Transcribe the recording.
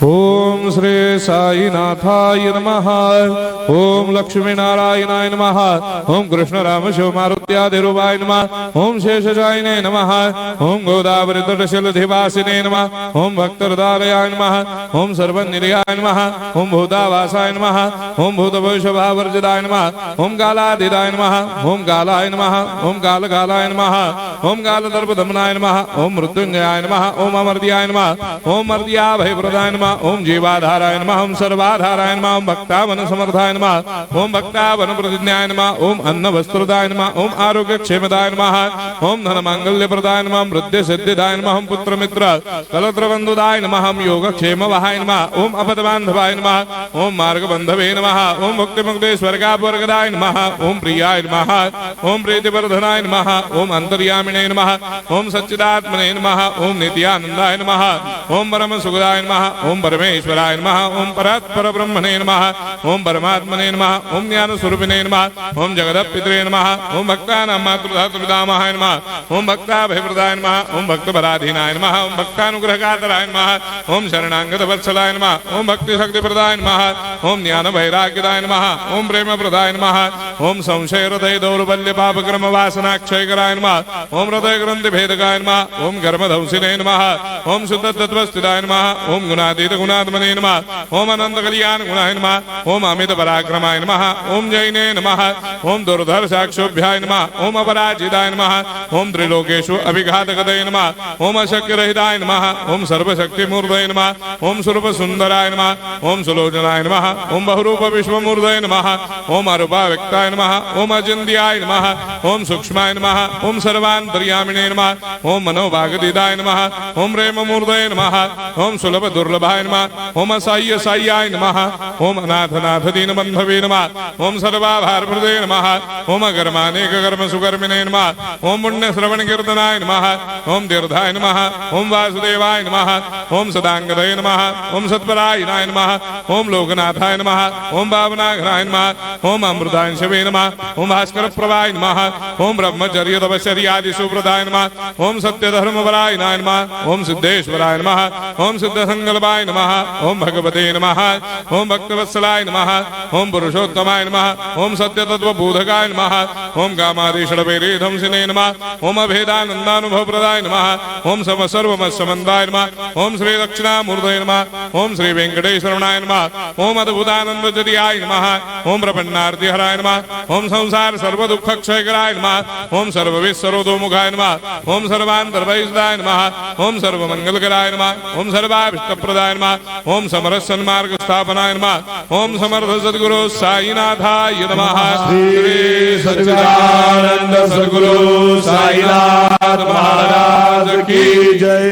ओम श्री साईनाथाय नमः। ओम लक्ष्मी नारायणाय नमः। ओम कृष्ण राम शिव मारुत्यादिरूपाय नमः। ओम शेषशायिने नमः। ओम गोदावरी तटशिलधिवासिने नमः। ओम भक्तहृदयाय नमः। ओम सर्वनिर्याय नमः। ओम भूतावासाय नमः। ओम भूतभविष्यभावर्जिताय नमः। ओम कालातीताय नमः। ओम कालाय नमः। ओम कालकालाय नमः। ओम कालदर्पदमनाय नमः। ओम मृत्युंजयाय नमः। ओम अमर्त्याय नमः। ओम मर्त्याभयप्रदाय नमः। ओम जीवाधाराय नमः। ओम सर्वाधाराय नमः। ओम भक्तावन समर्थाय नमः। ओम भक्तावन प्रतिज्ञाय नमः। ओम अन्न वस्त्रदाय नमः। ओम आरोग्य क्षेमदाय नमः। ओम धन मांगल्य प्रदाय नमः। ओम वृद्धि सिद्धिदाय नमः। ओम पुत्र मित्र कलत्र बंधुदाय नमः। ओम योग क्षेम वहाय नमः। ओम अपद बांधवाय नमः। ओम मार्ग बंधवे नमः। ओम मुक्ति मुक्ति स्वर्गापवर्गदाय नमः। ओम प्रियाय नमः। ओम प्रीतिवर्धनाय नमः। ओम अंतर्यामिने नमः। ओम सच्चिदात्मने नमः। ओम नित्यानंदाय नमः। ओम परम सुखदाय नमः। ओम परमेश्वराय नमः। ओम परात्पर ब्रह्मणे नमः। ओम परमात्मने नमः। ओम ज्ञान स्वरूपिणे नमः। ओम जगदपितरे नमः। ओम भक्तानां मातृधातुपितामहाय नमः। ओम भक्ताभयप्रदाय नमः। ओम भक्तपराधीनाय नमः। ओम भक्तानुग्रहकातराय नमः। ओम शरणागत वत्सलाय नमः। ओम भक्ति शक्तिप्रदाय नमः। ओम ज्ञान वैराग्यदाय नमः। ओम प्रेम प्रदाय नमः। ओम संशय हृदय दौर्बल्य पाप क्रम वासना क्षयकराय नमः। ओम हृदय ग्रंथि भेदकाय नमः। ओम कर्मधंसिने नमः। ओम शुद्ध तत्वस्थिताय नमः। ओम गुणातीत गुणात्मने नमः। ओम अनंत कल्याण गुणाय नमः। ओम अमित पराक्रमाय नमः। ओम जैने नमः। ओम दुर्धर्षाक्षोभ्याय नमः। ओम अपराजिताय नमः। ओम त्रिलोकेषु अभिघातगतये नमः। ओम अशक्य रहिताय नमः। ओम सर्वशक्तिमूर्तये नमः। ओम स्वरूप सुंदराय नमः। ओम सुलोचनाय नमः। ओम बहुरूप विश्वमूर्तये नमः। ओम अरूपाव्यक्ताय नमः। ओम अचिन्त्याय नमः। ओम सूक्ष्माय नमः। ओम सर्वान्तर्यामिने नमः। ओम मनोभागदिदाय नमः। ओम प्रेममूर्तये नमः। ओम सुलभ दुर्लभाय नमः। ओम असाह्य साह्याय नमः। ओम अनाथनाथ दीनबन्धवे नमः। ओम सर्वाभारप्रदे नमः। ओम अकर्मानेक कर्म सुकर्मिणे नमः। ओम पुण्य श्रवण कीर्तनाय नमः। ओम तीर्थाय नमः। ओम वासुदेवाय नमः। ओम सदांगदये नमः। ओम सत्परायणाय नमः। ओम लोकनाथाय नमः। ओम भावनाघराय नमः। ओम अमृतांशवे नमः। ओम भास्कर प्रभाय नमः। ओम ब्रह्मचर्य तपश्चर्यादि सुप्रदाय नमः। ओम सत्यधर्मपरायणाय नमः। ओम सिद्धेश्वराय नमः। ओम सिद्ध संकल्पाय नमः। ओम भगवते नमः। ओम भक्तवत्सलाय नमः। ओम पुरुषोत्तमाय नमः। ओम सत्य तत्वबोधकाय नमः। ओम कामादिषडवैरेधंसिने नमः। ओम अभेदानंदानुभव प्रदाय नमः। ओम सर्वमस्समन्दाय नमः। ओम श्री दक्षिणामूर्तये नमः। ओम श्री वेंकटेश्वरनाय नमः। ओम अद्भुतानंदजटियाय नमः। ओम प्रपन्नार्तिहराय नमः। ओम संसार सर्वदुःखक्षयकराय नमः। ओम सर्वविश्वरोधोमुखाय नमः। ओम सर्वान्तर्भयदाय नमः। ओम सर्वमंगलकराय नमः। ओम सर्वाभिष्टप्रदाय नमः। ओम समरस सन्मार्ग स्थापनाय नमः। ओम समर्थ सद्गुरु साईनाथाय नमः। श्री सच्चिदानंद सद्गुरु साईनाथ महाराज की जय।